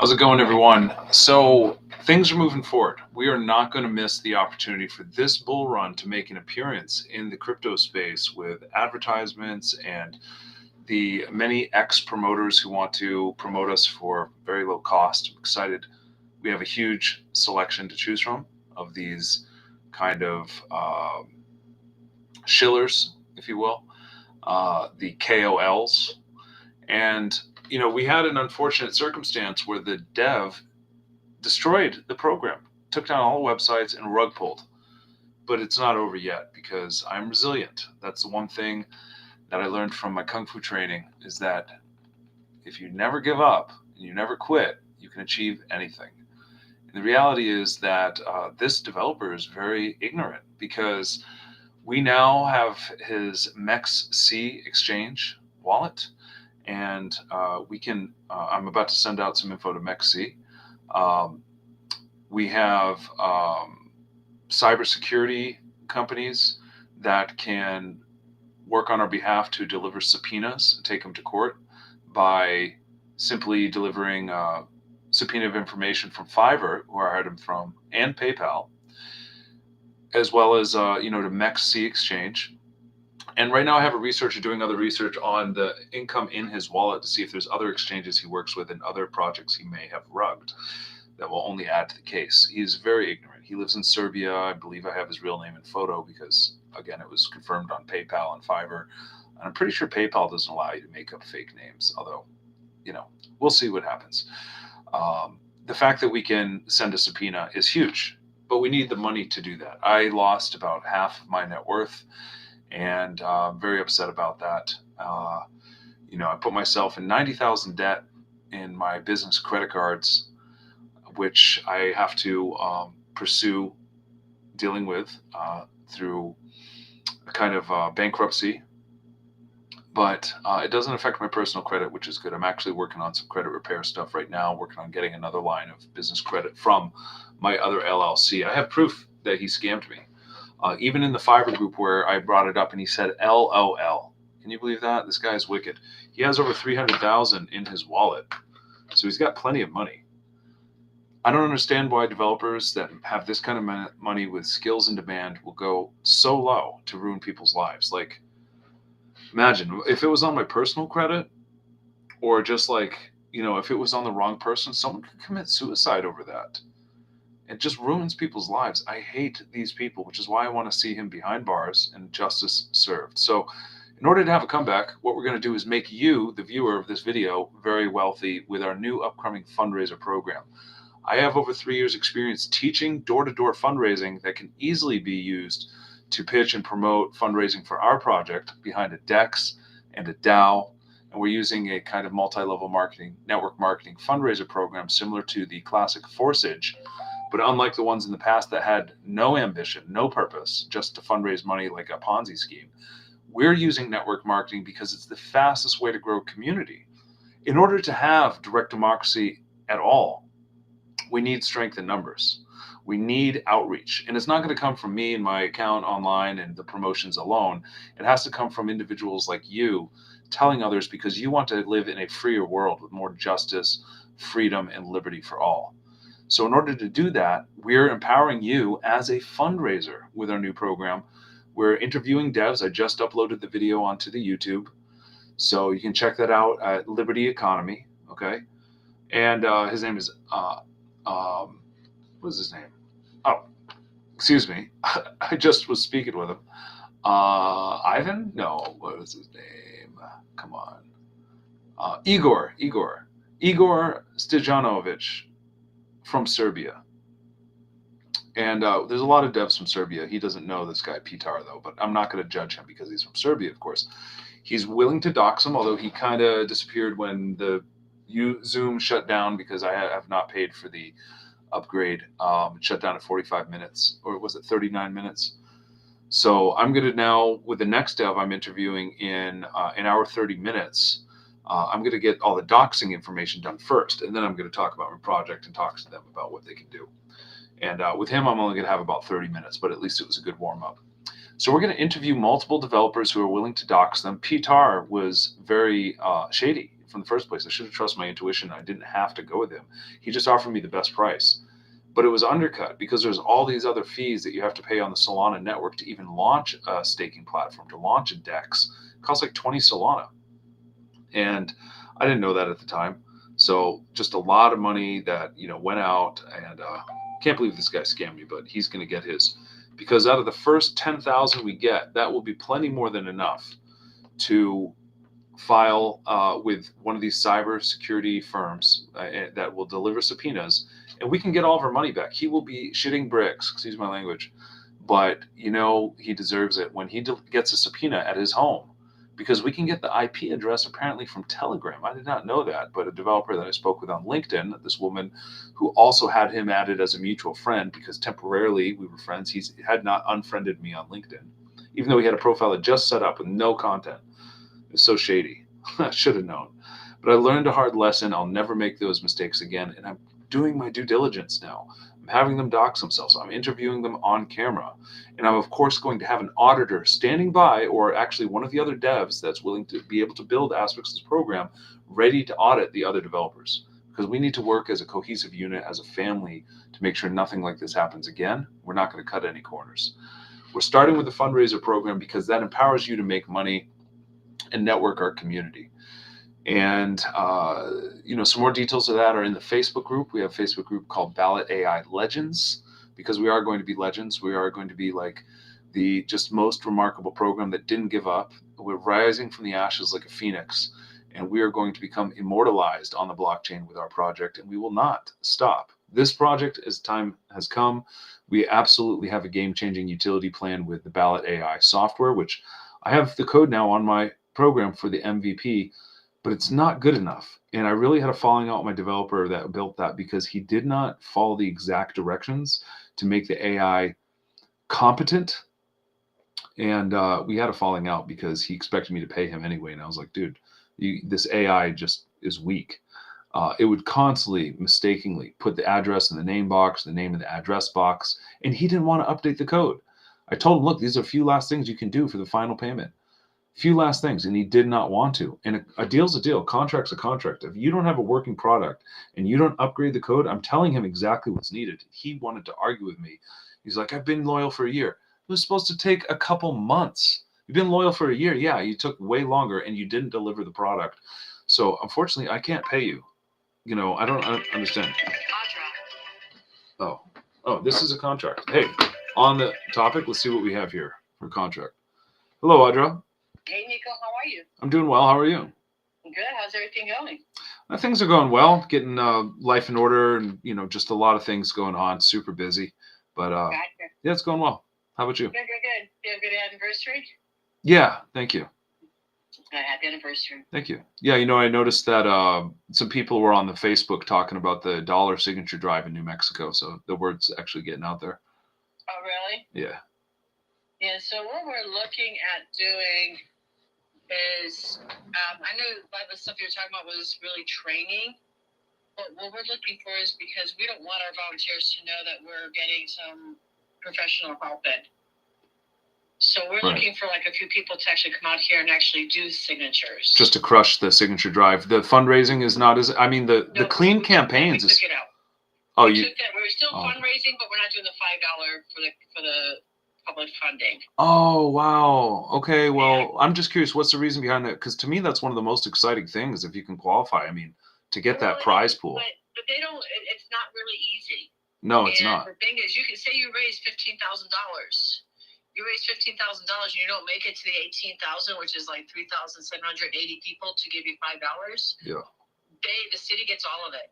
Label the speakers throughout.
Speaker 1: How's it going, everyone? So things are moving forward. We are not going to miss the opportunity for this bull run to make an appearance in the crypto space with advertisements and the many ex promoters who want to promote us for very low cost. I'm excited. We have a huge selection to choose from of these kind of shillers, if you will, the KOLs. And, we had an unfortunate circumstance where the dev destroyed the program, took down all the websites, and rug pulled. But it's not over yet because I'm resilient. That's the one thing that I learned from my Kung Fu training is that if you never give up and you never quit, you can achieve anything. And the reality is that this developer is very ignorant because we now have his MEXC exchange wallet, and I'm about to send out some info to MEXC. We have cybersecurity companies that can work on our behalf to deliver subpoenas and take them to court by simply delivering subpoena of information from Fiverr, where I hired them from, and PayPal, as well as to MEXC exchange. And right now I have a researcher doing other research on the income in his wallet to see if there's other exchanges he works with and other projects he may have rugged that will only add to the case. He's very ignorant. He lives in Serbia. I believe I have his real name and photo because, again, it was confirmed on PayPal and Fiverr. And I'm pretty sure PayPal doesn't allow you to make up fake names, although, we'll see what happens. The fact that we can send a subpoena is huge, but we need the money to do that. I lost about half of my net worth, and I'm very upset about that. I put myself in $90,000 debt in my business credit cards, which I have to pursue dealing with through a kind of bankruptcy. But it doesn't affect my personal credit, which is good. I'm actually working on some credit repair stuff right now, working on getting another line of business credit from my other LLC. I have proof that he scammed me. Even in the Fiverr group where I brought it up and he said LOL. Can you believe that? This guy's wicked. He has over 300,000 in his wallet. So he's got plenty of money. I don't understand why developers that have this kind of money with skills in demand will go so low to ruin people's lives. Like, imagine if it was on my personal credit or just if it was on the wrong person, someone could commit suicide over that. It just ruins people's lives. I hate these people, which is why I want to see him behind bars and justice served. So in order to have a comeback, what we're going to do is make you, the viewer of this video, very wealthy with our new upcoming fundraiser program. I have over 3 years experience teaching door-to-door fundraising that can easily be used to pitch and promote fundraising for our project behind a DEX and a DAO. And we're using a kind of multi-level marketing, network marketing fundraiser program similar to the classic Forsage, but unlike the ones in the past that had no ambition, no purpose, just to fundraise money like a Ponzi scheme. We're using network marketing because it's the fastest way to grow community. In order to have direct democracy at all, we need strength in numbers. We need outreach. And it's not going to come from me and my account online and the promotions alone. It has to come from individuals like you telling others because you want to live in a freer world with more justice, freedom, and liberty for all. So in order to do that, we're empowering you as a fundraiser with our new program. We're interviewing devs. I just uploaded the video onto the YouTube. So you can check that out at Liberty Economy. Okay. And his name is what is his name? Oh, excuse me. I just was speaking with him. Ivan? No, what was his name? Come on. Igor Stojanovic from Serbia. And there's a lot of devs from Serbia. He doesn't know this guy, Pitar, though, but I'm not going to judge him because he's from Serbia, of course. He's willing to dox him, although he kind of disappeared when the Zoom shut down because I have not paid for the upgrade. It shut down at 45 minutes, or was it 39 minutes? So I'm going to now, with the next dev I'm interviewing in an hour 30 minutes, I'm going to get all the doxing information done first, and then I'm going to talk about my project and talk to them about what they can do. And with him, I'm only going to have about 30 minutes, but at least it was a good warm-up. So we're going to interview multiple developers who are willing to dox them. Pitar was very shady, from the first place. I should have trusted my intuition. I didn't have to go with him. He just offered me the best price. But it was undercut because there's all these other fees that you have to pay on the Solana network to even launch a staking platform, to launch a DEX. It costs like 20 Solana. And I didn't know that at the time. So just a lot of money that, went out, and can't believe this guy scammed me, but he's going to get his. Because out of the first 10,000 we get, that will be plenty more than enough to file with one of these cyber security firms that will deliver subpoenas, and we can get all of our money back. He will be shitting bricks, excuse my language, but he deserves it when he gets a subpoena at his home, because we can get the IP address apparently from Telegram. I did not know that, but a developer that I spoke with on LinkedIn, this woman who also had him added as a mutual friend because temporarily we were friends. He had not unfriended me on LinkedIn, even though he had a profile that just set up with no content. It was so shady. I should have known. But I learned a hard lesson. I'll never make those mistakes again. And I'm doing my due diligence now. I'm having them dox themselves. I'm interviewing them on camera. And I'm, of course, going to have an auditor standing by, or actually one of the other devs that's willing to be able to build aspects of this program, ready to audit the other developers. Because we need to work as a cohesive unit, as a family, to make sure nothing like this happens again. We're not going to cut any corners. We're starting with the fundraiser program because that empowers you to make money and network our community. And, some more details of that are in the Facebook group. We have a Facebook group called Ballot AI Legends, because we are going to be legends. We are going to be like the just most remarkable program that didn't give up. We're rising from the ashes like a phoenix, and we are going to become immortalized on the blockchain with our project, and we will not stop. This project, as time has come, we absolutely have a game-changing utility plan with the Ballot AI software, which I have the code now on my program for the MVP, but it's not good enough. And I really had a falling out with my developer that built that because he did not follow the exact directions to make the AI competent. And we had a falling out because he expected me to pay him anyway. And I was like, dude, this AI just is weak. It would constantly mistakenly put the address in the name box, the name in the address box, and he didn't want to update the code. I told him, look, these are a few last things you can do for the final payment. Few last things, and he did not want to. And a deal's a deal. Contract's a contract. If you don't have a working product and you don't upgrade the code, I'm telling him exactly what's needed. He wanted to argue with me. He's like, I've been loyal for a year. It was supposed to take a couple months. You've been loyal for a year. Yeah, you took way longer and you didn't deliver the product. So unfortunately, I can't pay you. I don't understand. Oh, this is a contract. Hey, on the topic, let's see what we have here for contract. Hello, Audra.
Speaker 2: Hey, Nico, how are you?
Speaker 1: I'm doing well. How are you?
Speaker 2: Good. How's everything going?
Speaker 1: Things are going well. Getting life in order, and just a lot of things going on. Super busy, but
Speaker 2: Gotcha.
Speaker 1: yeah, it's going well. How about you?
Speaker 2: Good. You have a good anniversary?
Speaker 1: Yeah, thank you.
Speaker 2: Happy anniversary.
Speaker 1: Thank you. Yeah, I noticed that some people were on the Facebook talking about the dollar signature drive in New Mexico, so the word's actually getting out there.
Speaker 2: Oh, really?
Speaker 1: Yeah.
Speaker 2: Yeah. So what we're looking at doing is, I know a lot of the stuff you were talking about was really training, but what we're looking for is, because we don't want our volunteers to know that we're getting some professional help in. So we're looking for like a few people to actually come out here and actually do signatures.
Speaker 1: Just to crush the signature drive. The fundraising is not as, the clean campaigns
Speaker 2: is. We took it out.
Speaker 1: Oh,
Speaker 2: we took that. We're still fundraising, but we're not doing the $5 for the public funding.
Speaker 1: Oh, wow. Okay, well, yeah. I'm just curious, what's the reason behind that? Because to me, that's one of the most exciting things if you can qualify. To get that prize pool.
Speaker 2: But they don't. It's not really easy.
Speaker 1: No, it's not.
Speaker 2: The thing is, you can say you raise $15,000. You raise $15,000 and you don't make it to the 18,000, which is like 3,780 people to give you $5.
Speaker 1: Yeah.
Speaker 2: The city gets all of it.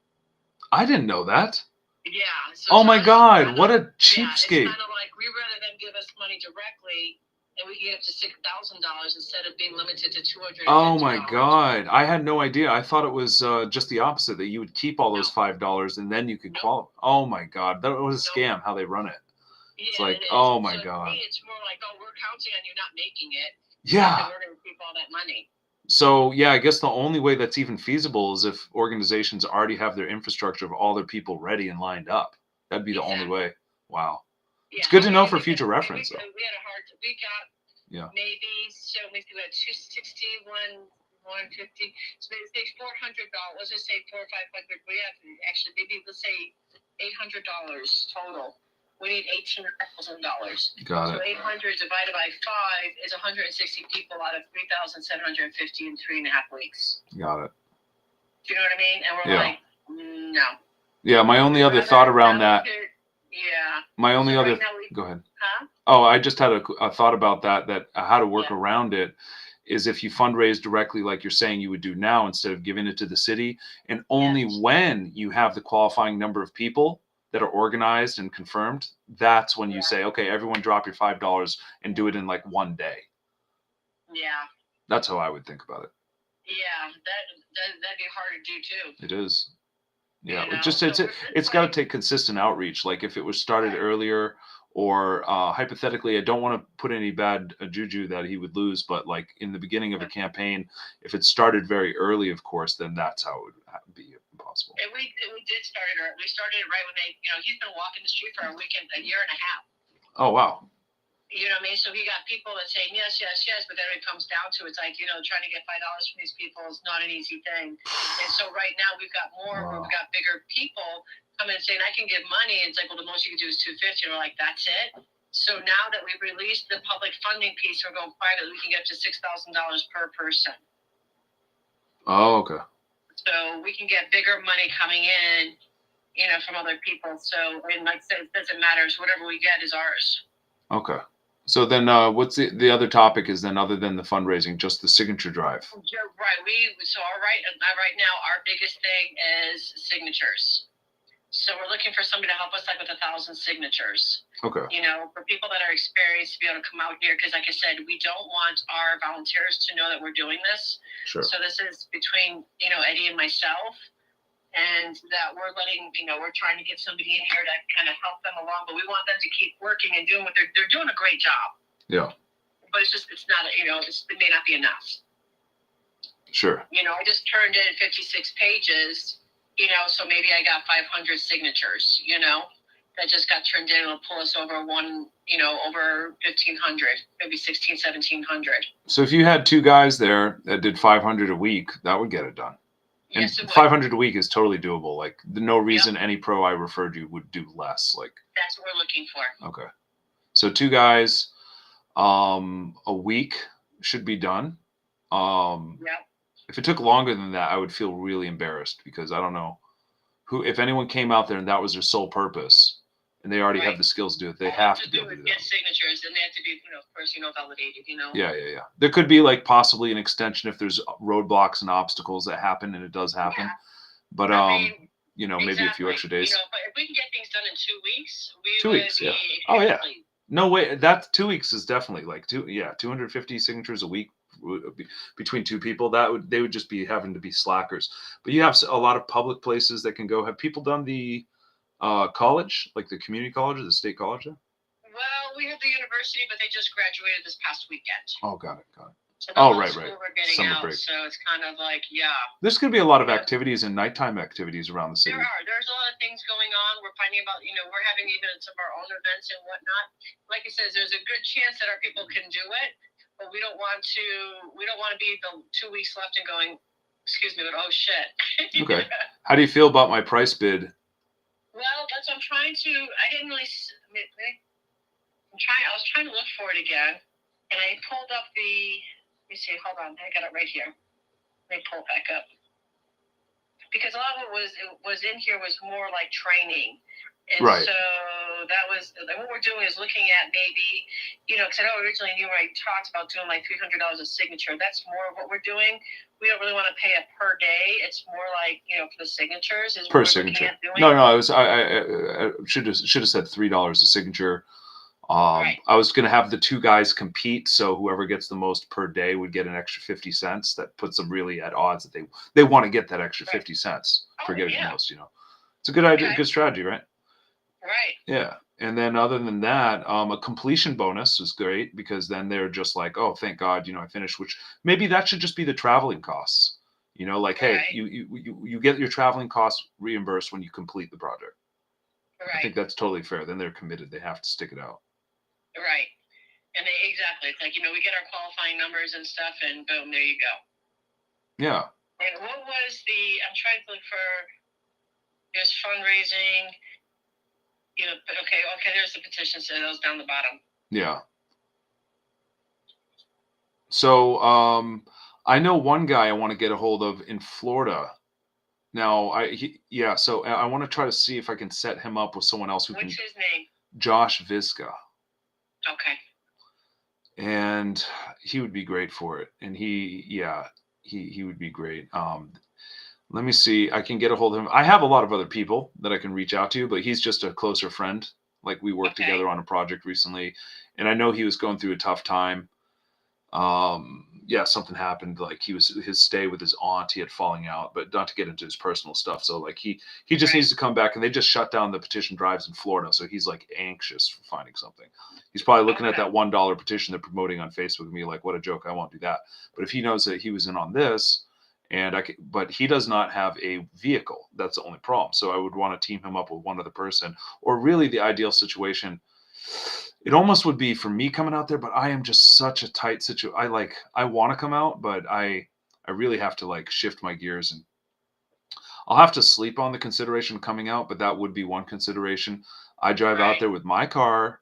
Speaker 1: I didn't know that.
Speaker 2: Yeah. So
Speaker 1: oh my God! What a cheapskate!
Speaker 2: It's kind of like we'd rather them give us money directly, and we can get up to $6,000 instead of being limited to $250.
Speaker 1: Oh my God! I had no idea. I thought it was just the opposite, that you would keep all those $5 and then you could qualify. Oh my God! That was a scam. How they run it.
Speaker 2: Yeah,
Speaker 1: it's like, oh my God.
Speaker 2: To me, it's more like, we're counting on you not making it.
Speaker 1: Yeah.
Speaker 2: We're going to keep all that money.
Speaker 1: So, yeah, I guess the only way that's even feasible is if organizations already have their infrastructure of all their people ready and lined up. That'd be the only way. Wow. Yeah. It's good to know for future reference.
Speaker 2: We had a hard, we got maybe, so we had 261 150. So they say $400. Let's just say 400 or 500. We have actually maybe let's say $800 total. We need $18,000.
Speaker 1: Got
Speaker 2: So
Speaker 1: it.
Speaker 2: 800 divided by 5 is 160 people out of 3,750 in 3.5 weeks.
Speaker 1: Got it.
Speaker 2: Do you know what I mean? And we're like, no.
Speaker 1: Yeah, my only other thought around that.
Speaker 2: Yeah.
Speaker 1: My only
Speaker 2: So
Speaker 1: other.
Speaker 2: right now
Speaker 1: Go ahead.
Speaker 2: Huh?
Speaker 1: Oh, I just had a thought about that how to work
Speaker 2: Yeah.
Speaker 1: around it is if you fundraise directly, like you're saying you would do now, instead of giving it to the city, and only
Speaker 2: Yes.
Speaker 1: when you have the qualifying number of people that are organized and confirmed, that's when you say, okay, everyone drop your $5 and do it in like one day.
Speaker 2: Yeah.
Speaker 1: That's how I would think about it.
Speaker 2: Yeah, that'd be hard to do too.
Speaker 1: It is. Yeah,
Speaker 2: You know,
Speaker 1: it's got to take consistent outreach. Like if it was started earlier, or hypothetically, I don't want to put any bad juju that he would lose, but like in the beginning of a campaign, if it started very early, of course, then that's how it would be impossible.
Speaker 2: And we did start it. We started it right when he's been walking the street for a weekend, a year and a half.
Speaker 1: Oh wow.
Speaker 2: You know what I mean? So he got people that saying yes, yes, yes, but then it comes down to it's like trying to get $5 from these people is not an easy thing. And so right now we've got more, we've got bigger people coming and saying I can give money. And it's like, well, the most you can do is $250. And we're like, that's it. So now that we've released the public funding piece, we're going private. We can get up to $6,000 per person.
Speaker 1: Oh, okay.
Speaker 2: So we can get bigger money coming in, from other people. So, and like I said, it doesn't matter. So whatever we get is ours.
Speaker 1: Okay. So then, what's the other topic is then other than the fundraising, just the signature drive?
Speaker 2: You're right. Right now our biggest thing is signatures. So we're looking for somebody to help us like with 1,000 signatures.
Speaker 1: Okay.
Speaker 2: For people that are experienced to be able to come out here, because like I said, we don't want our volunteers to know that we're doing this.
Speaker 1: Sure.
Speaker 2: So this is between Eddie and myself. And that we're letting, we're trying to get somebody in here to kind of help them along, but we want them to keep working and doing what they're doing a great job.
Speaker 1: Yeah.
Speaker 2: But it's not, it may not be enough.
Speaker 1: Sure.
Speaker 2: I just turned in 56 pages, so maybe I got 500 signatures, that just got turned in. It'll pull us over over 1,500, maybe 1,700.
Speaker 1: So if you had two guys there that did 500 a week, that would get it done. And
Speaker 2: yes,
Speaker 1: 500 a week is totally doable. Like, no reason any pro I referred you would do less. Like,
Speaker 2: that's what we're looking for.
Speaker 1: Okay. So two guys, a week should be done. If it took longer than that, I would feel really embarrassed because I don't know if anyone came out there and that was their sole purpose and they already have the skills to do it, they have to be able to do
Speaker 2: get
Speaker 1: that.
Speaker 2: Signatures, and they have to be, of course, validated,
Speaker 1: Yeah. There could be like possibly an extension if there's roadblocks and obstacles that happen, and it does happen.
Speaker 2: Yeah.
Speaker 1: But maybe a few extra days.
Speaker 2: But if we can get things done in 2 weeks, we
Speaker 1: 2
Speaker 2: would
Speaker 1: weeks,
Speaker 2: be
Speaker 1: yeah. Oh yeah.
Speaker 2: happy.
Speaker 1: No way. That 2 weeks is definitely like 250 signatures a week between two people. They would just be having to be slackers. But you have a lot of public places that can go. Have people done the college, like the community college or the state college there?
Speaker 2: Well, we have the university, but they just graduated this past weekend.
Speaker 1: Oh, got it.
Speaker 2: So
Speaker 1: right.
Speaker 2: We're getting
Speaker 1: Summer
Speaker 2: out,
Speaker 1: break.
Speaker 2: so it's kind of like,
Speaker 1: There's going to be a lot of activities and nighttime activities around the city.
Speaker 2: There's a lot of things going on. We're finding about, we're having even some of our own events and whatnot. Like I said, there's a good chance that our people can do it, but we don't want to be the 2 weeks left and going, excuse me, but oh shit.
Speaker 1: Okay. How do you feel about my price bid?
Speaker 2: Well, that's what I'm trying to. I didn't really. I was trying to look for it again, and I pulled up the. Let me see. Hold on, I got it right here. Let me pull it back up because a lot of it was in here was more like training, and so that was what we're doing is looking at maybe because I know originally you already talked about doing like $300 a signature. That's more of what we're doing. We don't really want to pay it per day. It's more like for the signatures is
Speaker 1: per signature. No, I should have said $3 a signature. I was going to have the two guys compete, so whoever gets the most per day would get an extra 50 cents. That puts them really at odds that they want to get that extra 50 cents for getting the most. It's a good idea, good strategy, right?
Speaker 2: Right.
Speaker 1: Yeah. And then other than that, a completion bonus is great because then they're just like, oh, thank God, I finished. Which maybe that should just be the traveling costs. Hey, you get your traveling costs reimbursed when you complete the project.
Speaker 2: Right.
Speaker 1: I think that's totally fair. Then they're committed. They have to stick it out.
Speaker 2: Right. And exactly. It's like, we get our qualifying numbers and stuff and boom, there you go.
Speaker 1: Yeah.
Speaker 2: And what was the? I'm trying to look for. There's fundraising. Okay. There's the petition. So those down the bottom.
Speaker 1: Yeah. So I know one guy I want to get a hold of in Florida. Now yeah, so I want to try to see if I can set him up with someone else who can.
Speaker 2: What's his name?
Speaker 1: Josh Visca.
Speaker 2: Okay.
Speaker 1: And he would be great for it. And he would be great. Let me see. I can get a hold of him. I have a lot of other people that I can reach out to, but he's just a closer friend. Like we worked
Speaker 2: Okay.
Speaker 1: together on a project recently, and I know he was going through a tough time. Yeah, something happened. Like his stay with his aunt, he had falling out, but not to get into his personal stuff. So like he just
Speaker 2: Right.
Speaker 1: needs to come back, and they just shut down the petition drives in Florida. So he's like anxious for finding something. He's probably looking at
Speaker 2: Okay.
Speaker 1: that $1 petition they're promoting on Facebook and be like, what a joke, I won't do that. But if he knows that he was in on this, but he does not have a vehicle. That's the only problem. So I would want to team him up with one other person, or really the ideal situation. It almost would be for me coming out there, but I am just such a tight situation. I want to come out, but I really have to like shift my gears, and I'll have to sleep on the consideration coming out, but that would be one consideration. I drive out
Speaker 2: Right.
Speaker 1: there with my car,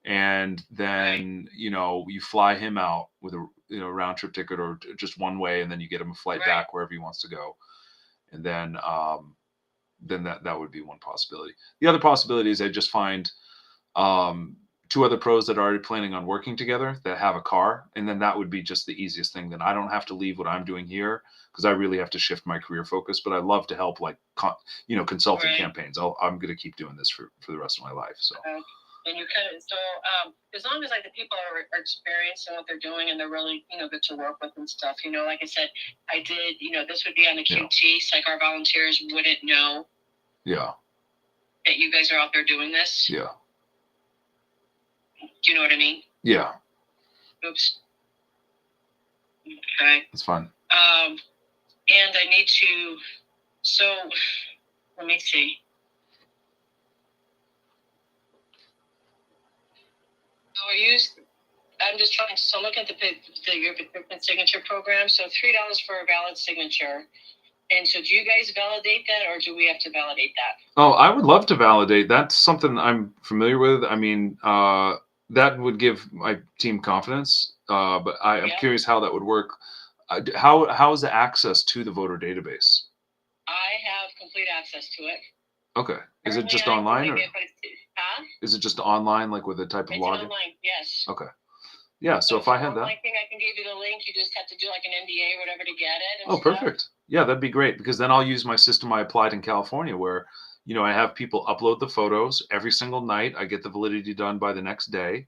Speaker 1: and
Speaker 2: Right.
Speaker 1: then you fly him out with a round trip ticket, or just one way, and then you get him a flight
Speaker 2: Right.
Speaker 1: back wherever he wants to go, and then that would be one possibility. The other possibility is I just find um, two other pros that are already planning on working together that have a car, and then that would be just the easiest thing. Then I don't have to leave what I'm doing here because I really have to shift my career focus. But I love to help, like consulting
Speaker 2: Right.
Speaker 1: campaigns. I'm going to keep doing this for the rest of my life. So
Speaker 2: And you kind of as long as like the people are experienced in what they're doing and they're really good to work with and stuff. Like I said, I did. This would be on the QT, so like our volunteers wouldn't know.
Speaker 1: Yeah.
Speaker 2: That you guys are out there doing this.
Speaker 1: Yeah.
Speaker 2: Do you know what I mean?
Speaker 1: Yeah.
Speaker 2: Oops. Okay.
Speaker 1: That's fine.
Speaker 2: And I need to. So, let me see. I'm just trying. So, look at your signature program. So, $3 for a valid signature. And so, do you guys validate that, or do we have to validate that?
Speaker 1: Oh, I would love to validate. That's something I'm familiar with. I mean, that would give my team confidence. But I'm curious how that would work. How is the access to the voter database?
Speaker 2: I have complete access to it.
Speaker 1: Okay. Is it just online, or is it just online, like with a type of login?
Speaker 2: Online, yes.
Speaker 1: Okay. Yeah. So if I had that,
Speaker 2: I think I can give you the link. You just have to do like an NDA or whatever to get it.
Speaker 1: Oh, perfect. Yeah, that'd be great, because then I'll use my system I applied in California, where I have people upload the photos every single night. I get the validity done by the next day.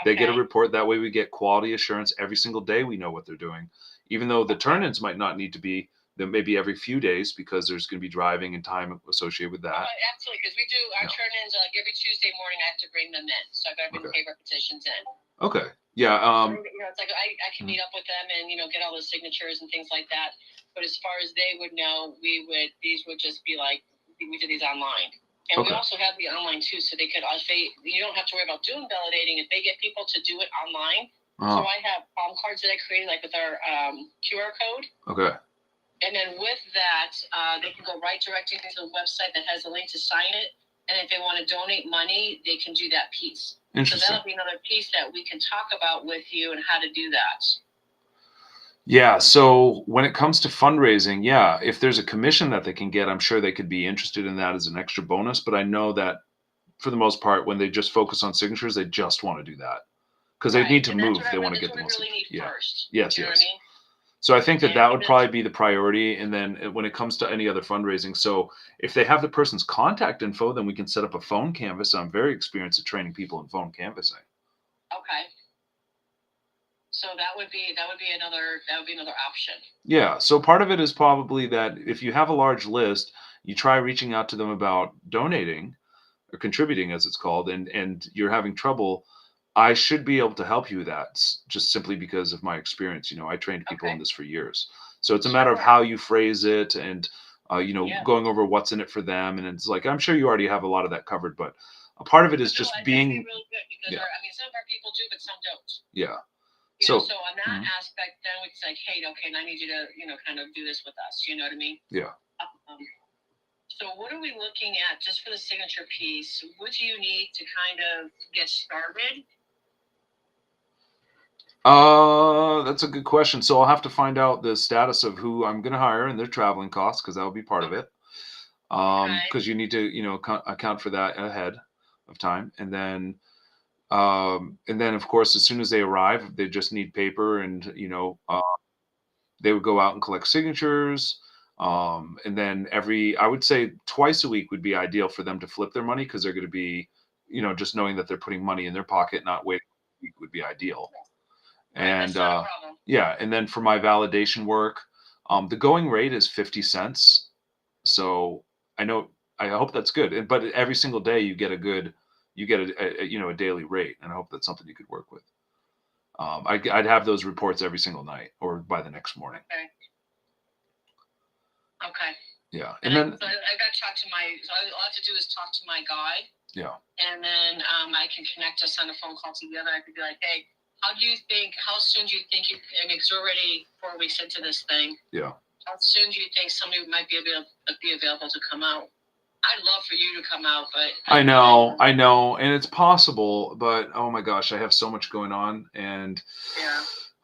Speaker 1: They get a report. That way we get quality assurance every single day. We know what they're doing, even though the turn-ins might not need to be maybe every few days, because there's going to be driving and time associated with that.
Speaker 2: Absolutely, because we do our turn-ins like every Tuesday morning. I have to bring them in, so I've got to bring the paper petitions in.
Speaker 1: Okay. Yeah.
Speaker 2: It's like I can meet up with them and get all the signatures and things like that. But as far as they would know, these would just be like we did these online. And we also have the online too, so they could you don't have to worry about doing validating if they get people to do it online. So I have palm cards that I created like with our QR code. Okay. And then with that, they can go right directly to the website that has a link to sign it. And if they want to donate money, they can do that piece.
Speaker 1: Interesting.
Speaker 2: So that'll be another piece that we can talk about with you and how to do that.
Speaker 1: Yeah. So when it comes to fundraising, yeah, if there's a commission that they can get, I'm sure they could be interested in that as an extra bonus. But I know that for the most part, when they just focus on signatures, they just want to do that because they need to move. They want to get the most.
Speaker 2: Yeah. First.
Speaker 1: Yes. Yes. I mean? So I think that would probably be the priority. And then when it comes to any other fundraising, so if they have the person's contact info, then we can set up a phone canvas. I'm very experienced at training people in phone canvassing.
Speaker 2: Okay. So that would be another option.
Speaker 1: Yeah. So part of it is probably that if you have a large list, you try reaching out to them about donating or contributing, as it's called, and you're having trouble. I should be able to help you with that, just simply because of my experience. I trained people in this for years. So it's a matter of how you phrase it, and going over what's in it for them. And it's like, I'm sure you already have a lot of that covered, but a part of it is just being.
Speaker 2: Really good because some of our people do, but some don't.
Speaker 1: Yeah. So,
Speaker 2: So on that
Speaker 1: mhm,
Speaker 2: aspect, then it's like, hey, okay, and I need you to, kind of do this with us. You know what I mean?
Speaker 1: yeah.
Speaker 2: Um, so what are we looking at just for the signature piece? What do you need to kind of get started?
Speaker 1: That's a good question. So I'll have to find out the status of who I'm going to hire and their traveling costs because that will be part of it.
Speaker 2: Okay.
Speaker 1: Because you need to, account for that ahead of time, and then of course, as soon as they arrive, they just need paper, and they would go out and collect signatures. And then I would say twice a week would be ideal for them to flip their money because they're going to be, just knowing that they're putting money in their pocket, not waiting a week would be ideal.
Speaker 2: Right,
Speaker 1: And
Speaker 2: that's not a problem.
Speaker 1: yeah, and then for my validation work, the going rate is 50 cents. So I know, I hope that's good. But every single day you get a daily rate, and I hope that's something you could work with. I'd have those reports every single night or by the next morning.
Speaker 2: Okay. Okay.
Speaker 1: Yeah,
Speaker 2: and then I got to talk to my. So all I have to do is talk to my guy.
Speaker 1: Yeah.
Speaker 2: And then I can connect us on a phone call together. I could be like, hey, how do you think? How soon do you think you? I mean, it's already 4 weeks into this thing.
Speaker 1: Yeah.
Speaker 2: How soon do you think somebody might be available to come out? I'd love for you to come out, but
Speaker 1: I know, and it's possible, but oh my gosh, I have so much going on, and
Speaker 2: yeah.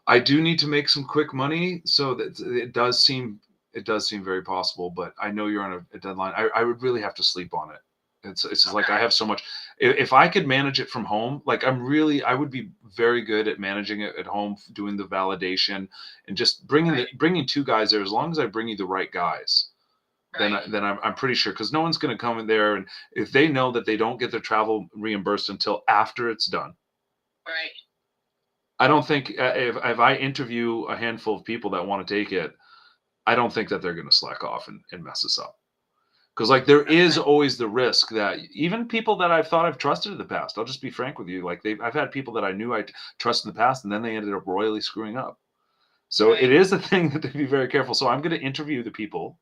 Speaker 1: I do need to make some quick money, so that it does seem very possible. But I know you're on a deadline. I would really have to sleep on it. It's just like I have so much. If I could manage it from home, like I would be very good at managing it at home, doing the validation, and just bringing two guys there. As long as I bring you the right guys, then I'm pretty sure, because no one's going to come in there, and if they know that they don't get their travel reimbursed until after it's done.
Speaker 2: Right.
Speaker 1: I don't think, if I interview a handful of people that want to take it, I don't think that they're going to slack off and mess us up. Because like there is always the risk that even people that I've thought I've trusted in the past, I'll just be frank with you, like I've had people that I knew I trusted in the past, and then they ended up royally screwing up. So it is a thing that to be very careful. So I'm going to interview the people,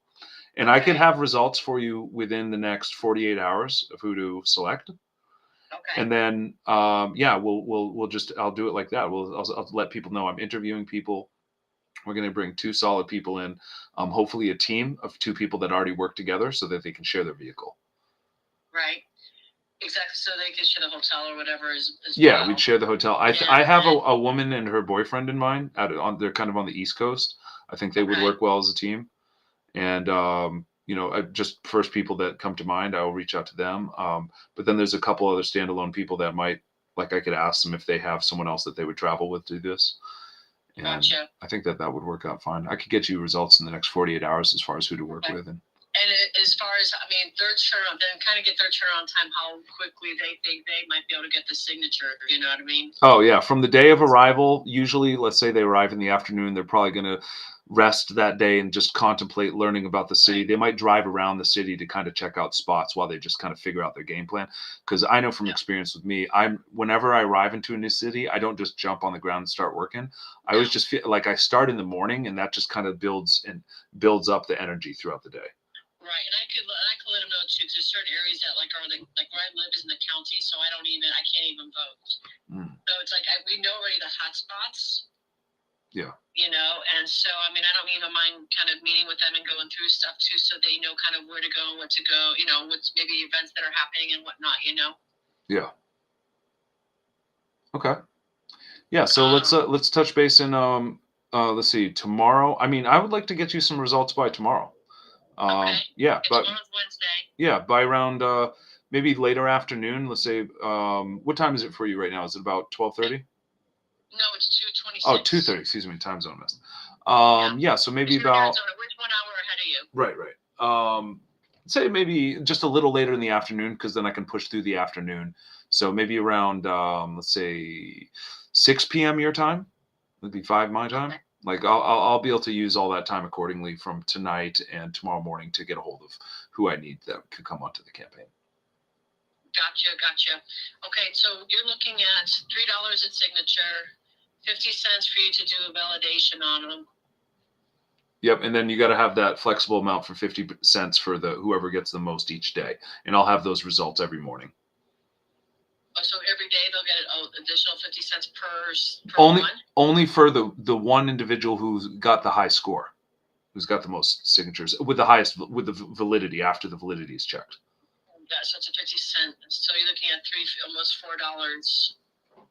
Speaker 1: and I could have results for you within the next 48 hours of who to select.
Speaker 2: Okay.
Speaker 1: And then, yeah, we'll just I'll do it like that. I'll let people know I'm interviewing people. We're going to bring two solid people in, hopefully a team of two people that already work together so that they can share their vehicle.
Speaker 2: Right. Exactly. So they can share the hotel or whatever as
Speaker 1: Yeah,
Speaker 2: well.
Speaker 1: we'd share the hotel. I have a woman and her boyfriend in mind. They're kind of on the East Coast. I think they would work well as a team. And just first people that come to mind, I will reach out to them. But then there's a couple other standalone people that might, like, I could ask them if they have someone else that they would travel with to do this. And
Speaker 2: gotcha.
Speaker 1: I think that would work out fine. I could get you results in the next 48 hours as far as who to work with.
Speaker 2: And as far as, I mean, their turnaround, then kind of get their turnaround time, how quickly they think they might be able to get the signature. You know what I mean?
Speaker 1: Oh yeah, from the day of arrival. Usually, let's say they arrive in the afternoon, they're probably going to rest that day and just contemplate learning about the city. They might drive around the city to kind of check out spots while they just kind of figure out their game plan. Because I know from experience with me, whenever I arrive into a new city, I don't just jump on the ground and start working. I always just feel like I start in the morning, and that just kind of builds up the energy throughout the day.
Speaker 2: Right, and I could let them know too, because there's certain areas that like where I live is in the county, so I can't even vote. So it's like we know already the hot spots.
Speaker 1: Yeah.
Speaker 2: And so I mean I don't even mind kind of meeting with them and going through stuff too, so they know kind of where to go and what to go. What's maybe events that are happening and whatnot.
Speaker 1: Yeah. Okay. Yeah. So let's touch base in let's see, tomorrow. I mean, I would like to get you some results by tomorrow.
Speaker 2: Okay.
Speaker 1: Yeah, but
Speaker 2: tomorrow's Wednesday.
Speaker 1: Yeah, by around maybe later afternoon. Let's say, what time is it for you right now? Is it about 12:30?
Speaker 2: No, it's 2:26.
Speaker 1: Oh, 2:30. Excuse me, time zone missed. Yeah, so maybe about.
Speaker 2: Which 1 hour ahead of you?
Speaker 1: Right. Say maybe just a little later in the afternoon, because then I can push through the afternoon. So maybe around, let's say, 6 p.m. your time. Would be 5 my time.
Speaker 2: Okay.
Speaker 1: Like I'll be able to use all that time accordingly from tonight and tomorrow morning to get a hold of who I need that could come onto the campaign.
Speaker 2: Gotcha. Okay, so you're looking at $3 at signature, 50 cents for you to do a validation on them.
Speaker 1: Yep, and then you got to have that flexible amount for 50 cents for the whoever gets the most each day, and I'll have those results every morning.
Speaker 2: Oh, so every day they'll get an additional 50 cents per
Speaker 1: Only
Speaker 2: one?
Speaker 1: only for the one individual who's got the high score, who's got the most signatures with the highest with the validity after the validity is checked.
Speaker 2: Yeah, so it's a 50 cent. So you're looking at almost $4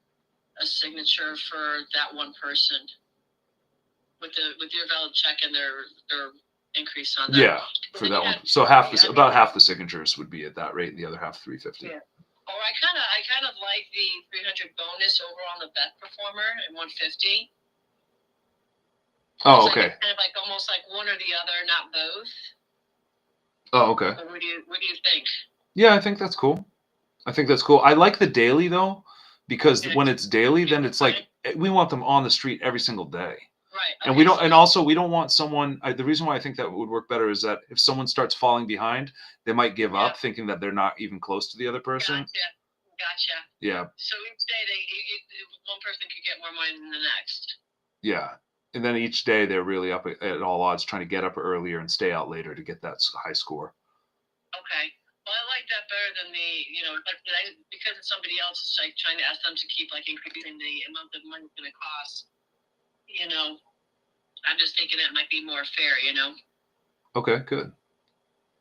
Speaker 2: a signature for that one person with your valid check and their increase on that.
Speaker 1: Yeah, for that one. So about half the signatures would be at that rate, and the other half 350.
Speaker 2: Yeah. Or I kind of like the 300 bonus over on the best performer and 150.
Speaker 1: Oh,
Speaker 2: It's
Speaker 1: okay.
Speaker 2: kind of like almost like one or the other, not both.
Speaker 1: Oh, okay.
Speaker 2: But what do you think?
Speaker 1: Yeah, I think that's cool. I like the daily though, because when it's daily, then it's like we want them on the street every single day.
Speaker 2: Right.
Speaker 1: And we don't, and also we don't want someone. The reason why I think that would work better is that if someone starts falling behind, they might give up, thinking that they're not even close to the other person.
Speaker 2: Gotcha.
Speaker 1: Yeah.
Speaker 2: So each day one person could get more money than the next.
Speaker 1: Yeah. And then each day they're really up at all odds, trying to get up earlier and stay out later to get that high score.
Speaker 2: Okay. Well, I like that better than because it's somebody else is like trying to ask them to keep like increasing the amount of money it's going to cost. I'm just thinking that might be more fair.
Speaker 1: Okay, good.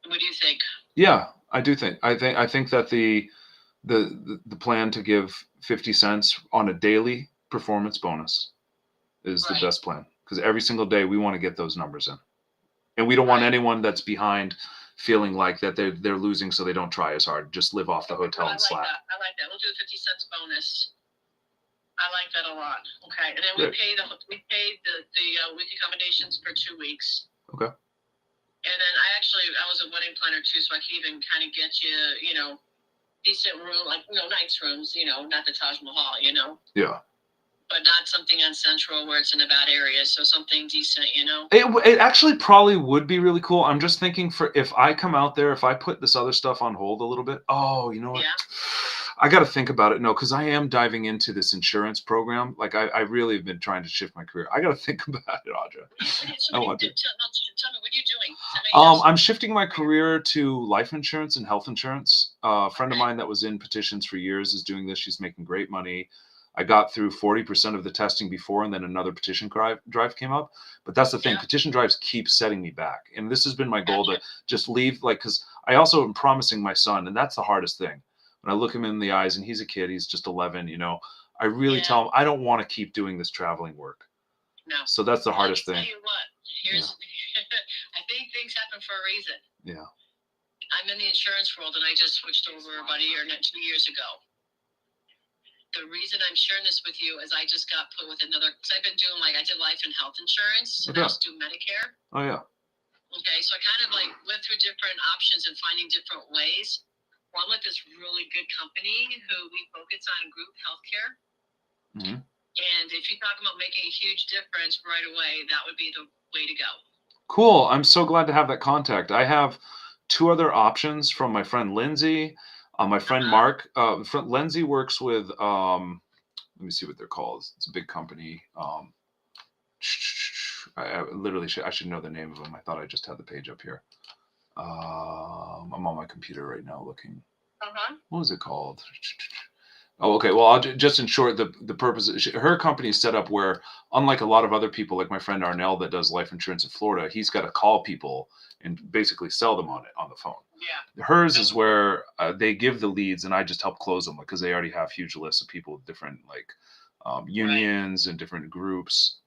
Speaker 2: What do you think?
Speaker 1: Yeah, I do think. I think that the plan to give 50 cents on a daily performance bonus is the best plan, because every single day we want to get those numbers in, and we don't want anyone that's behind feeling like that they're losing, so they don't try as hard. Just live off the hotel and slack.
Speaker 2: I like that. We'll do a 50 cents bonus. I like that a lot. Okay, and then we paid the week accommodations for 2 weeks.
Speaker 1: Okay.
Speaker 2: And then I was a wedding planner too, so I could even kind of get you, decent room, like nice rooms, not the Taj Mahal,
Speaker 1: Yeah.
Speaker 2: But not something on Central where it's in a bad area, so something decent,
Speaker 1: It actually probably would be really cool. I'm just thinking, for if I come out there, if I put this other stuff on hold a little bit. Oh, you know what? Yeah. I got to think about it. No, because I am diving into this insurance program. Like I really have been trying to shift my career. I got to think about it, Audra.
Speaker 2: I want to. Tell me, what are you doing?
Speaker 1: I'm shifting my career to life insurance and health insurance. A friend of mine that was in petitions for years is doing this. She's making great money. I got through 40% of the testing before, and then another petition drive came up. But that's the thing. Yeah. Petition drives keep setting me back. And this has been my goal to just leave, because I also am promising my son, and that's the hardest thing. When I look him in the eyes, and he's a kid, he's just 11, I really tell him, I don't want to keep doing this traveling work. No. So that's the hardest thing.
Speaker 2: Tell you what, I think things happen for a reason.
Speaker 1: Yeah.
Speaker 2: I'm in the insurance world, and I just switched over about 2 years ago. The reason I'm sharing this with you is I just got put with another, because I've been doing I did life and health insurance, and I was doing Medicare.
Speaker 1: Oh, yeah.
Speaker 2: Okay, so I kind of went through different options and finding different ways. Well, I'm with this really good company who we focus on group healthcare. Mm-hmm. And if you talk about making a huge difference right away, that would be the way to go.
Speaker 1: Cool. I'm so glad to have that contact. I have 2 other options from my friend Lindsay. My friend Mark. Lindsay works with, let me see what they're called. It's a big company. I literally I should know the name of them. I thought I just had the page up here. I'm on my computer right now looking. What was it called? Oh, okay. Well, I'll just in short, the purpose, her company is set up where, unlike a lot of other people, like my friend Arnell that does life insurance in Florida, he's got to call people and basically sell them on the phone. Yeah. Hers is where they give the leads, and I just help close them, because they already have huge lists of people with different unions and different groups.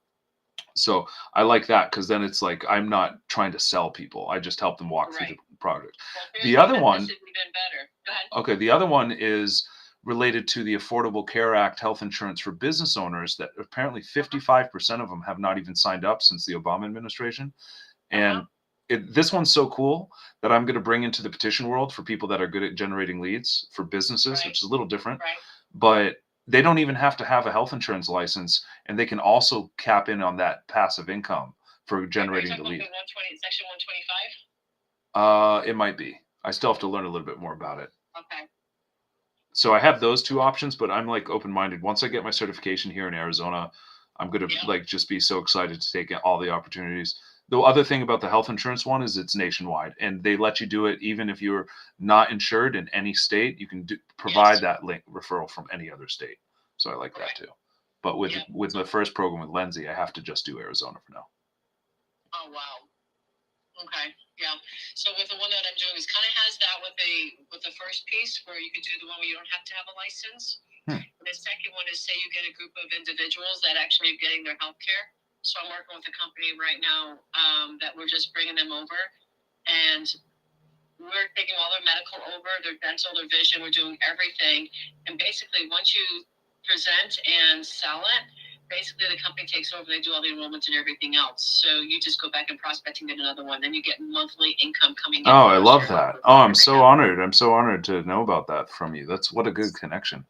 Speaker 1: So I like that, because then it's like I'm not trying to sell people. I just help them walk through the project. Well, the other one,
Speaker 2: even better. Go ahead.
Speaker 1: Okay, the other one is related to the Affordable Care Act health insurance for business owners, that apparently 55% of them have not even signed up since the Obama administration. And this one's so cool that I'm going to bring into the petition world for people that are good at generating leads for businesses, which is a little different. Right. But they don't even have to have a health insurance license, and they can also cap in on that passive income for generating the lead.
Speaker 2: Section 125?
Speaker 1: It might be. I still have to learn a little bit more about it.
Speaker 2: Okay.
Speaker 1: So I have those 2 options, but I'm open-minded. Once I get my certification here in Arizona, I'm going to just be so excited to take all the opportunities. The other thing about the health insurance one is it's nationwide, and they let you do it even if you're not insured in any state. You can provide
Speaker 2: Yes.
Speaker 1: that link referral from any other state. So I like that
Speaker 2: Right.
Speaker 1: too. But with
Speaker 2: Yeah.
Speaker 1: with the first program with Lenzi, I have to just do Arizona for now.
Speaker 2: Oh wow. Okay. Yeah. So with the one that I'm doing, is kind of has that with the first piece where you could do the one where you don't have to have a license.
Speaker 1: Hmm.
Speaker 2: And the second one is say you get a group of individuals that actually are getting their health care. So I'm working with a company right now that we're just bringing them over, and we're taking all their medical over, their dental, their vision. We're doing everything, and basically once you present and sell it, basically the company takes over. They do all the enrollments and everything else. So you just go back and prospecting, get another one. Then you get monthly income coming in.
Speaker 1: Oh,
Speaker 2: For
Speaker 1: I
Speaker 2: most of
Speaker 1: love
Speaker 2: your health
Speaker 1: that. Oh, I'm
Speaker 2: right
Speaker 1: so
Speaker 2: now.
Speaker 1: honored. I'm so honored to know about that from you. That's what a good connection.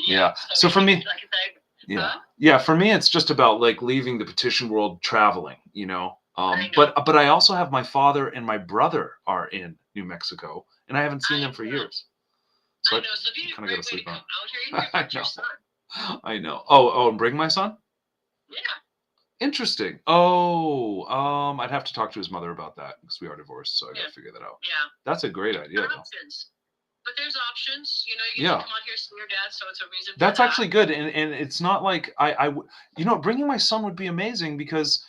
Speaker 1: Yeah. So for me,
Speaker 2: like I said,
Speaker 1: yeah.
Speaker 2: huh?
Speaker 1: Yeah, for me it's just about like leaving the petition world, traveling, you know.
Speaker 2: I know.
Speaker 1: But I also have my father and my brother are in New Mexico, and I haven't seen them for years. So
Speaker 2: I know. So it'd be a
Speaker 1: kind of got
Speaker 2: great
Speaker 1: to
Speaker 2: way to
Speaker 1: sleep on.
Speaker 2: come out here, even if
Speaker 1: I
Speaker 2: it's your
Speaker 1: know.
Speaker 2: son.
Speaker 1: I know. Oh, and bring my son?
Speaker 2: Yeah.
Speaker 1: Interesting. Oh, I'd have to talk to his mother about that because we are divorced, so I got to figure that out.
Speaker 2: Yeah.
Speaker 1: That's a great idea, though.
Speaker 2: Options. But there's options. You know, you
Speaker 1: Yeah.
Speaker 2: can come out here, see your dad, so it's a reason for
Speaker 1: That's
Speaker 2: that.
Speaker 1: actually good, and it's not like you know, bringing my son would be amazing because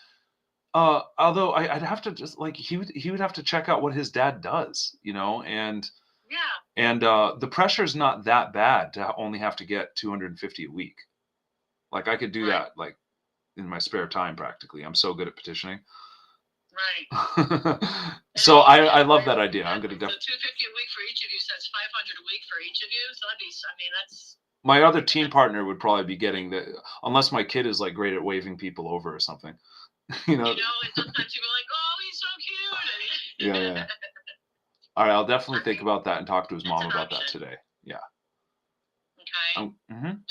Speaker 1: although I'd have to just like he would have to check out what his dad does, you know,
Speaker 2: Yeah.
Speaker 1: and the pressure's not that bad to only have to get 250 a week. Like I could do
Speaker 2: Right.
Speaker 1: that like in my spare time practically. I'm so good at petitioning.
Speaker 2: Right.
Speaker 1: So I love that idea. I'm gonna
Speaker 2: So 250 a week for each of you. So that's 500 a week for each of you. So that'd be. I mean, that's.
Speaker 1: My other team partner would probably be getting the unless my kid is like great at waving people over or something. You know.
Speaker 2: You know, and sometimes people are like, "Oh, he's so cute."
Speaker 1: Yeah. All right, I'll definitely think about that and talk to his
Speaker 2: That's
Speaker 1: mom
Speaker 2: an
Speaker 1: about that
Speaker 2: option.
Speaker 1: today. Yeah.
Speaker 2: Okay.
Speaker 1: Mhm.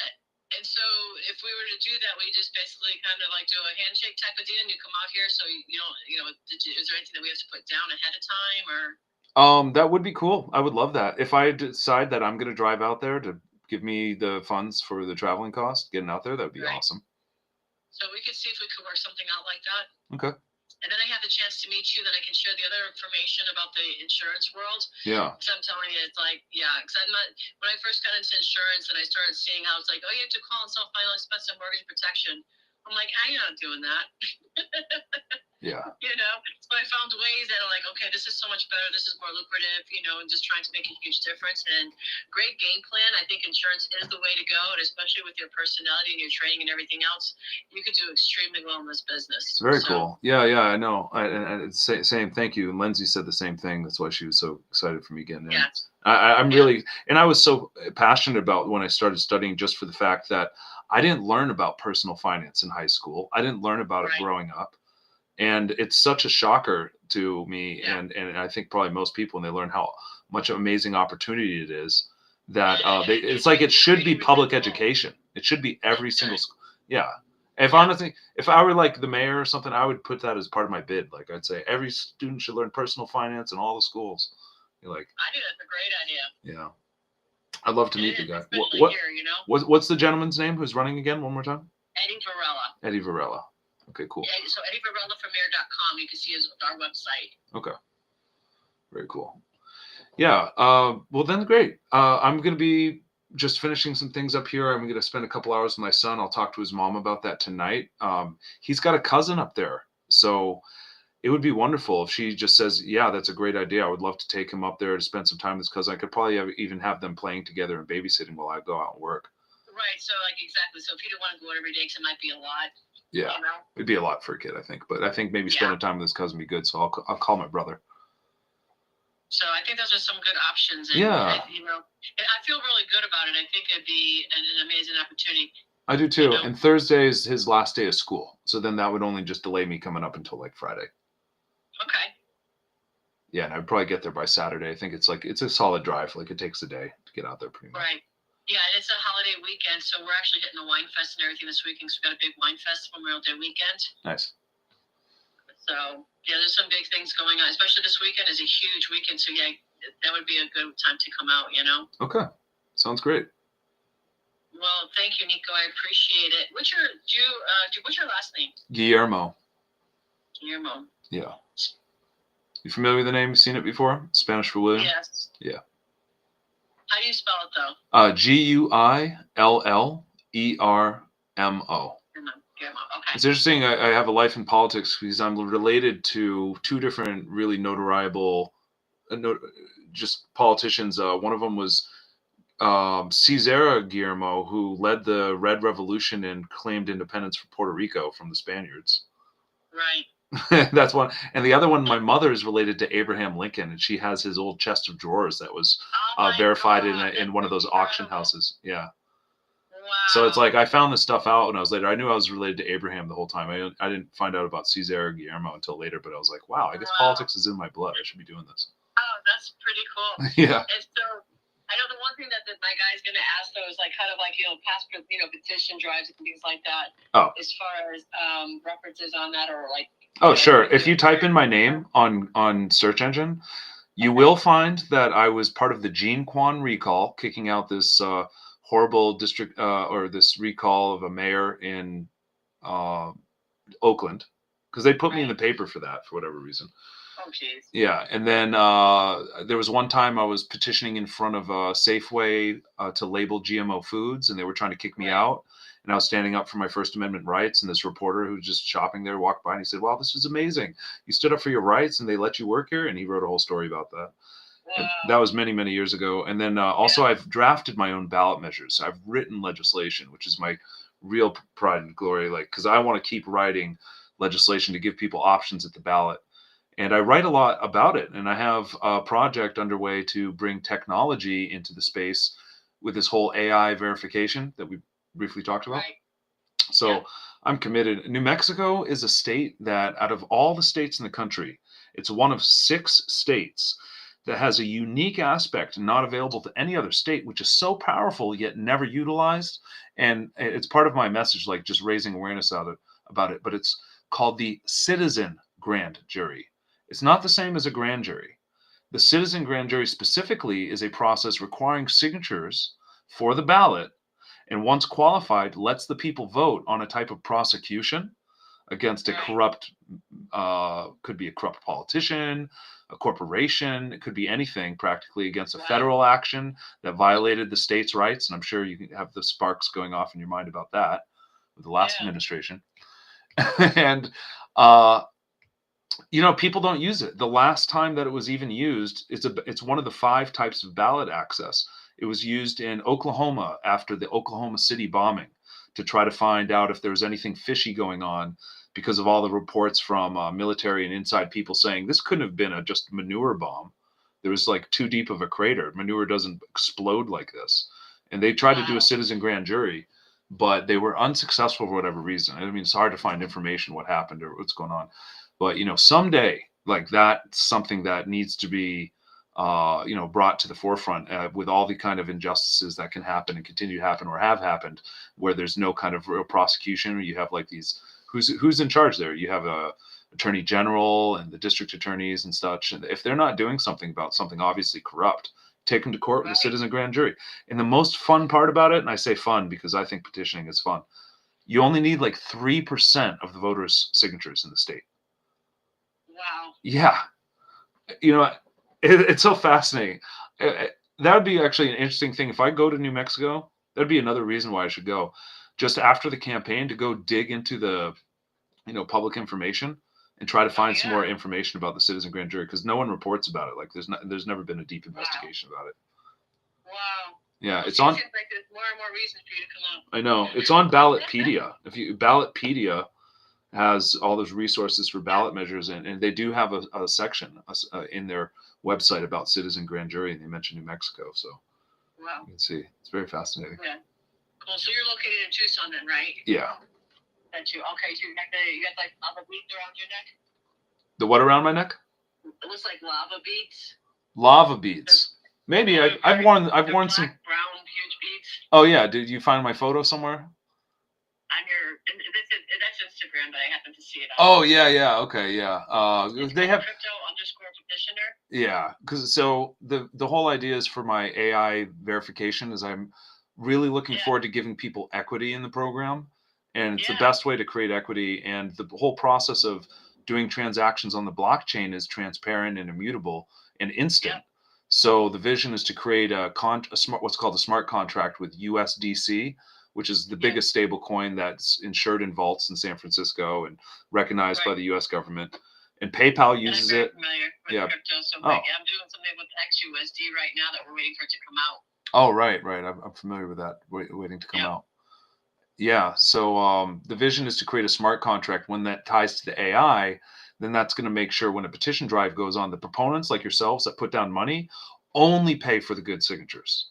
Speaker 2: And so if we were to do that, we just basically kind of like do a handshake type of deal, and you come out here. So you don't, you know, is there anything that we have to put down ahead of time, or?
Speaker 1: That would be cool. I would love that. If I decide that I'm gonna drive out there to give me the funds for the traveling cost, getting out there, that would be awesome.
Speaker 2: So we could see if we could work something out like that.
Speaker 1: Okay.
Speaker 2: And then I have the chance to meet you, then I can share the other information about the insurance world.
Speaker 1: Yeah.
Speaker 2: So I'm telling you, it's like, yeah, because I'm not, when I first got into insurance and I started seeing how it's like, oh, you have to call and self-final expense and mortgage protection. I'm like, I'm not doing that.
Speaker 1: Yeah.
Speaker 2: You know, so I found ways that are like, okay, this is so much better. This is more lucrative, you know, and just trying to make a huge difference. And great game plan. I think insurance is the way to go. And especially with your personality and your training and everything else, you could do extremely well in this business.
Speaker 1: Very cool. Yeah, I know. And same. Thank you. And Lindsay said the same thing. That's why she was so excited for me getting in.
Speaker 2: Yes.
Speaker 1: I'm really, and I was so passionate about when I started studying just for the fact that I didn't learn about personal finance in high school. I didn't learn about it growing up. And it's such a shocker to me and I think probably most people when they learn how much amazing opportunity it is that it's like it should be public education. It should be every single school. Yeah. If honestly, if I were like the mayor or something, I would put that as part of my bid. Like I'd say every student should learn personal finance in all the schools. You're like,
Speaker 2: I think that's a great idea.
Speaker 1: Yeah. I'd love to meet the guy.
Speaker 2: Especially here, you know.
Speaker 1: What's the gentleman's name who's running again? One more time.
Speaker 2: Eddie Varela.
Speaker 1: Eddie Varela. Okay, cool.
Speaker 2: Yeah, so eddievarelafrommayor.com. You can see our website.
Speaker 1: Okay. Very cool. Yeah. Well, then great. I'm going to be just finishing some things up here. I'm going to spend a couple hours with my son. I'll talk to his mom about that tonight. He's got a cousin up there. So it would be wonderful if she just says, yeah, that's a great idea. I would love to take him up there to spend some time with his cousin. I could probably even have them playing together and babysitting while I go out and work.
Speaker 2: Right. So like exactly. So if you don't want to go every day, because it might be a lot.
Speaker 1: Yeah.
Speaker 2: You know?
Speaker 1: It'd be a lot for a kid, I think. But I think maybe spending time with his cousin would be good. So I'll call my brother.
Speaker 2: So I think those are some good options. And, you know, I feel really good about it. I think it'd be an amazing opportunity.
Speaker 1: I do too. You know? And Thursday is his last day of school. So then that would only just delay me coming up until like Friday.
Speaker 2: Okay.
Speaker 1: Yeah, and I'd probably get there by Saturday. I think it's a solid drive. Like it takes a day to get out there pretty much.
Speaker 2: Right. Yeah, and it's a holiday weekend. So we're actually hitting the wine fest and everything this weekend. So we've got a big wine fest Memorial Day weekend.
Speaker 1: Nice.
Speaker 2: So yeah, there's some big things going on. Especially this weekend is a huge weekend. So yeah, that would be a good time to come out. You know.
Speaker 1: Okay, sounds great.
Speaker 2: Well, thank you, Nico. I appreciate it. What's your last name?
Speaker 1: Guillermo.
Speaker 2: Guillermo.
Speaker 1: Yeah. You familiar with the name? Seen it before? Spanish for William?
Speaker 2: Yes.
Speaker 1: Yeah.
Speaker 2: How do you spell it though?
Speaker 1: Guillermo.
Speaker 2: Okay.
Speaker 1: It's interesting. I have a life in politics because I'm related to two different really notariable, just politicians. One of them was Cesar Guillermo, who led the Red Revolution and claimed independence for Puerto Rico from the Spaniards.
Speaker 2: Right.
Speaker 1: That's one. And the other one, my mother is related to Abraham Lincoln, and she has his old chest of drawers that was verified in one of those auction houses. Yeah.
Speaker 2: Wow.
Speaker 1: So it's like I found this stuff out when I was later. I knew I was related to Abraham the whole time. I didn't find out about Cesar Guillermo until later, but I was like, wow, I guess politics is in my blood. I should be doing this.
Speaker 2: Oh, that's pretty cool.
Speaker 1: Yeah.
Speaker 2: And so I know the one thing that my guy's going to ask though is like kind of like past petition drives and things like that.
Speaker 1: Oh.
Speaker 2: As far as references on that or like.
Speaker 1: Oh, sure. If you type in my name on search engine, you will find that I was part of the Gene Kwan recall, kicking out this horrible district or this recall of a mayor in Oakland, because they put me in the paper for that for whatever reason.
Speaker 2: Oh, jeez.
Speaker 1: Yeah, and then there was one time I was petitioning in front of Safeway to label GMO foods, and they were trying to kick me out. And I was standing up for my First Amendment rights, and this reporter who was just shopping there walked by, and he said, "Wow, this is amazing. You stood up for your rights, and they let you work here." And he wrote a whole story about that. Wow. That was many, many years ago. And then also I've drafted my own ballot measures. I've written legislation, which is my real pride and glory, like, because I want to keep writing legislation to give people options at the ballot. And I write a lot about it. And I have a project underway to bring technology into the space with this whole AI verification that we briefly talked about. Right. So I'm committed. New Mexico is a state that, out of all the states in the country, it's one of 6 states that has a unique aspect not available to any other state, which is so powerful yet never utilized. And it's part of my message, like just raising awareness about it. But it's called the citizen grand jury. It's not the same as a grand jury. The citizen grand jury specifically is a process requiring signatures for the ballot, and once qualified, lets the people vote on a type of prosecution against a corrupt, could be a corrupt politician, a corporation, it could be anything practically, against a federal action that violated the state's rights. And I'm sure you have the sparks going off in your mind about that with the last administration. And people don't use it. The last time that it was even used, it's one of the 5 types of ballot access. It was used in Oklahoma after the Oklahoma City bombing to try to find out if there was anything fishy going on, because of all the reports from military and inside people saying this couldn't have been a just manure bomb. There was like too deep of a crater. Manure doesn't explode like this. And they tried to do a citizen grand jury, but they were unsuccessful for whatever reason. I mean, it's hard to find information what happened or what's going on. But someday, like, that's something that needs to be brought to the forefront with all the kind of injustices that can happen and continue to happen or have happened, where there's no kind of real prosecution, or you have like these, who's in charge there? You have a attorney general and the district attorneys and such. And if they're not doing something about something obviously corrupt, take them to court with a citizen grand jury. And the most fun part about it, and I say fun because I think petitioning is fun, you only need like 3% of the voters' signatures in the state.
Speaker 2: Wow.
Speaker 1: Yeah. It's so fascinating. That would be actually an interesting thing. If I go to New Mexico, that'd be another reason why I should go. Just after the campaign, to go dig into the, public information and try to find some more information about the citizen grand jury, because no one reports about it. Like there's never been a deep investigation about it.
Speaker 2: Wow.
Speaker 1: Yeah, it's on.
Speaker 2: Seems like there's more and more reasons for you to come out.
Speaker 1: I know, it's on Ballotpedia. Ballotpedia has all those resources for ballot measures, and they do have a section in their website about citizen grand jury, and they mention New Mexico. So you can see it's very fascinating.
Speaker 2: Yeah, cool. So you're located in Tucson, then, right?
Speaker 1: Yeah.
Speaker 2: That you okay? So you got like lava beads around your neck.
Speaker 1: The what around my neck?
Speaker 2: It looks like lava beads.
Speaker 1: Lava beads. Maybe I've worn some
Speaker 2: brown huge beads.
Speaker 1: Oh yeah, did you find my photo somewhere?
Speaker 2: On that's Instagram, but I happen to see it.
Speaker 1: Oh yeah, okay, yeah. They have
Speaker 2: crypto_petitioner.
Speaker 1: Yeah, because so the whole idea is for my AI verification is I'm really looking forward to giving people equity in the program, and it's the best way to create equity. And the whole process of doing transactions on the blockchain is transparent and immutable and instant.
Speaker 2: Yep.
Speaker 1: So the vision is to create what's called a smart contract with USDC, which is the
Speaker 2: Yep.
Speaker 1: biggest stable coin that's insured in vaults in San Francisco and recognized by
Speaker 2: Right.
Speaker 1: the U.S. government. And PayPal
Speaker 2: And I'm
Speaker 1: uses
Speaker 2: very
Speaker 1: it.
Speaker 2: familiar with
Speaker 1: Yeah.
Speaker 2: crypto, so
Speaker 1: Oh.
Speaker 2: I'm doing something with XUSD right now that we're waiting for it to come out.
Speaker 1: Oh, right. I'm familiar with that. Waiting to come
Speaker 2: Yep.
Speaker 1: out. Yeah. So the vision is to create a smart contract. When that ties to the AI, then that's going to make sure when a petition drive goes on, the proponents like yourselves that put down money only pay for the good signatures,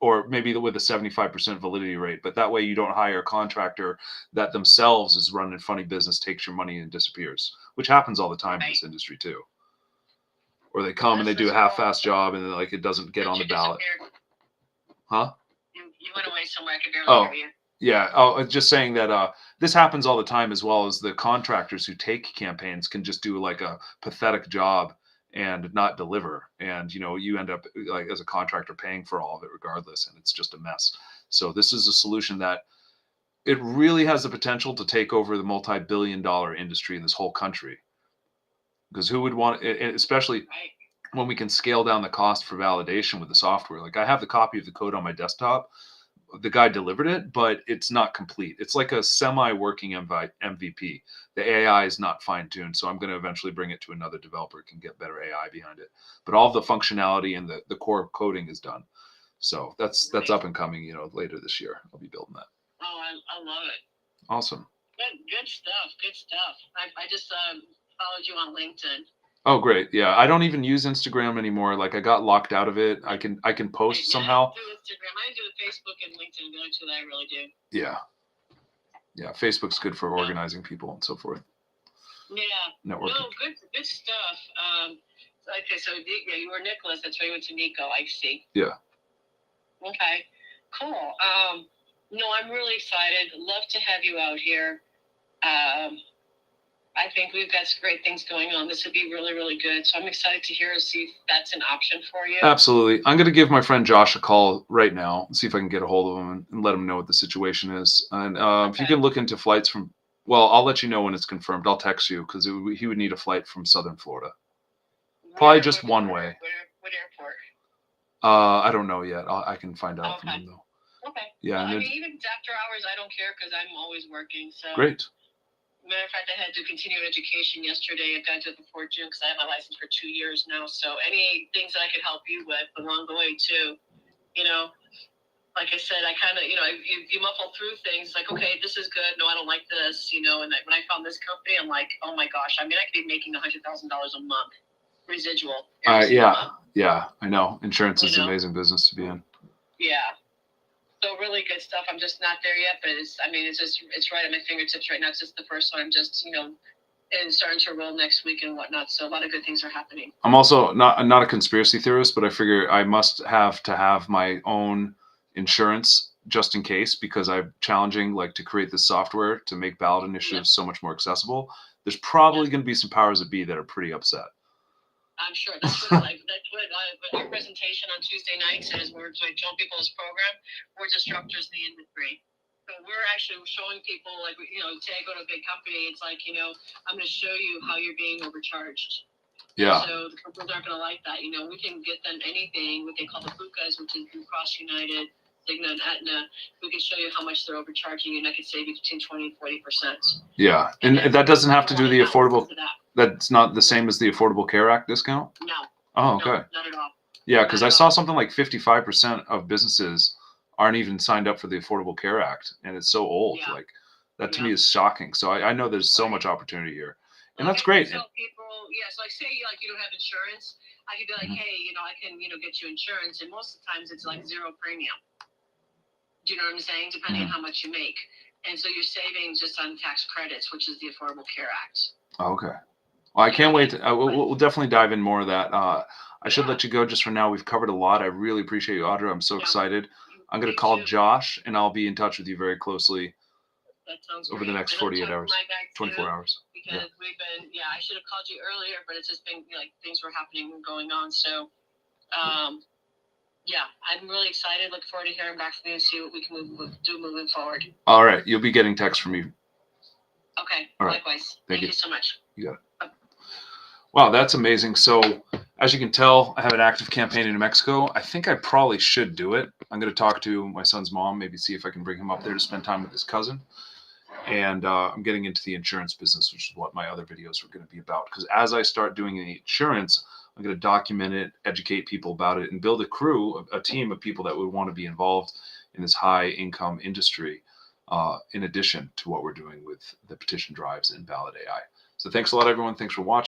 Speaker 1: or maybe with a 75% validity rate. But that way you don't hire a contractor that themselves is running funny business, takes your money and disappears, which happens all the time in
Speaker 2: Right.
Speaker 1: this industry too. Or they come and they
Speaker 2: That's
Speaker 1: do a
Speaker 2: cool.
Speaker 1: half-assed job and then, like, it doesn't get
Speaker 2: But
Speaker 1: on
Speaker 2: you
Speaker 1: the ballot.
Speaker 2: disappeared.
Speaker 1: Huh?
Speaker 2: You went away somewhere. I could barely
Speaker 1: Oh,
Speaker 2: hear you.
Speaker 1: yeah. Oh, it's just saying that this happens all the time, as well as the contractors who take campaigns can just do like a pathetic job and not deliver. And you end up like as a contractor paying for all of it regardless, and it's just a mess. So this is a solution that it really has the potential to take over the multi-billion-dollar industry in this whole country. Because who would want it, especially
Speaker 2: Right.
Speaker 1: when we can scale down the cost for validation with the software. Like I have the copy of the code on my desktop. The guy delivered it, but it's not complete. It's like a semi-working MVP. The AI is not fine-tuned, so I'm going to eventually bring it to another developer who can get better AI behind it. But all the functionality and the core coding is done. So that's
Speaker 2: Right.
Speaker 1: up and coming. Later this year, I'll be building that.
Speaker 2: Oh, I love it.
Speaker 1: Awesome.
Speaker 2: Good stuff. Good stuff. I just followed you on LinkedIn.
Speaker 1: Oh, great. Yeah, I don't even use Instagram anymore. Like I got locked out of it. I can post somehow.
Speaker 2: I do Instagram. I do Facebook and LinkedIn. The other two that I really do.
Speaker 1: Yeah. Yeah, Facebook's good for organizing people and so forth.
Speaker 2: Yeah.
Speaker 1: Networking.
Speaker 2: No, good stuff. Okay, so yeah, you were Nicholas. That's why you went to Nico. I see.
Speaker 1: Yeah.
Speaker 2: Okay. Cool. No, I'm really excited. Love to have you out here. I think we've got some great things going on. This would be really, really good. So I'm excited to see if that's an option for you.
Speaker 1: Absolutely. I'm going to give my friend Josh a call right now, see if I can get a hold of him and let him know what the situation is. And if you can look into flights from, well, I'll let you know when it's confirmed. I'll text you because he would need a flight from Southern Florida. Probably just one way.
Speaker 2: What airport?
Speaker 1: I don't know yet. I can find out from him though.
Speaker 2: Okay.
Speaker 1: Yeah.
Speaker 2: Well, I mean, even after hours, I don't care because I'm always working. So.
Speaker 1: Great.
Speaker 2: Matter of fact, I had to continue education yesterday. I've got to do it before June because I have my license for 2 years now. So any things that I could help you with along the way too, like I said, I kind of, you muffle through things like, okay, this is good. No, I don't like this, and when I found this company, I'm like, oh my gosh, I mean, I could be making $100,000 a month residual.
Speaker 1: Yeah, I know. Insurance is an amazing business to be in.
Speaker 2: Yeah. So really good stuff. I'm just not there yet, but it's right at my fingertips right now. It's just the first one. I'm just, and starting to roll next week and whatnot. So a lot of good things are happening.
Speaker 1: I'm also not a conspiracy theorist, but I figure I must have my own insurance just in case, because I'm challenging like to create this software to make ballot initiatives so much more accessible. There's probably going to be some powers that be that are pretty upset.
Speaker 2: I'm sure. That's what our presentation on Tuesday nights is. We're showing people this program. We're disruptors in the industry. So we're actually showing people, like, say I go to a big company, it's like, I'm going to show you how you're being overcharged.
Speaker 1: Yeah.
Speaker 2: And so the companies aren't going to like that. We can get them anything, what they call the BUCAs, which is Blue Cross United, Cigna, and Aetna. We can show you how much they're overcharging you, and I could save you between 20 and 40%.
Speaker 1: Yeah, and that doesn't have to do the affordable. That's not the same as the Affordable Care Act discount?
Speaker 2: No.
Speaker 1: Oh, okay.
Speaker 2: No, not at all.
Speaker 1: Yeah, because I saw something like 55% of businesses aren't even signed up for the Affordable Care Act, and it's so old. Yeah. Like that to me is shocking. So I know there's so much opportunity here, and that's great.
Speaker 2: So people, so say you don't have insurance, I could be like, hey, I can get you insurance, and most of the times it's like zero premium. Do you know what I'm saying? Depending on how much you make, and so you're saving just on tax credits, which is the Affordable Care Act.
Speaker 1: Okay. Well, I can't wait. We'll definitely dive in more of that. I should let you go just for now. We've covered a lot. I really appreciate you, Audra. I'm so excited. I'm going to call Josh, and I'll be in touch with you very closely over the next 48 hours, 24 hours.
Speaker 2: Because we've been, I should have called you earlier, but it's just been things were happening and going on. So, I'm really excited. Look forward to hearing back from you and see what we can do moving forward.
Speaker 1: All right. You'll be getting texts from me.
Speaker 2: Okay.
Speaker 1: All right.
Speaker 2: Likewise.
Speaker 1: Thank you
Speaker 2: So much.
Speaker 1: You got it. Wow, that's amazing. So, as you can tell, I have an active campaign in New Mexico. I think I probably should do it. I'm going to talk to my son's mom, maybe see if I can bring him up there to spend time with his cousin. And I'm getting into the insurance business, which is what my other videos are going to be about. Because as I start doing the insurance, I'm going to document it, educate people about it, and build a crew, a team of people that would want to be involved in this high income industry, in addition to what we're doing with the petition drives and Ballot AI. So thanks a lot, everyone. Thanks for watching.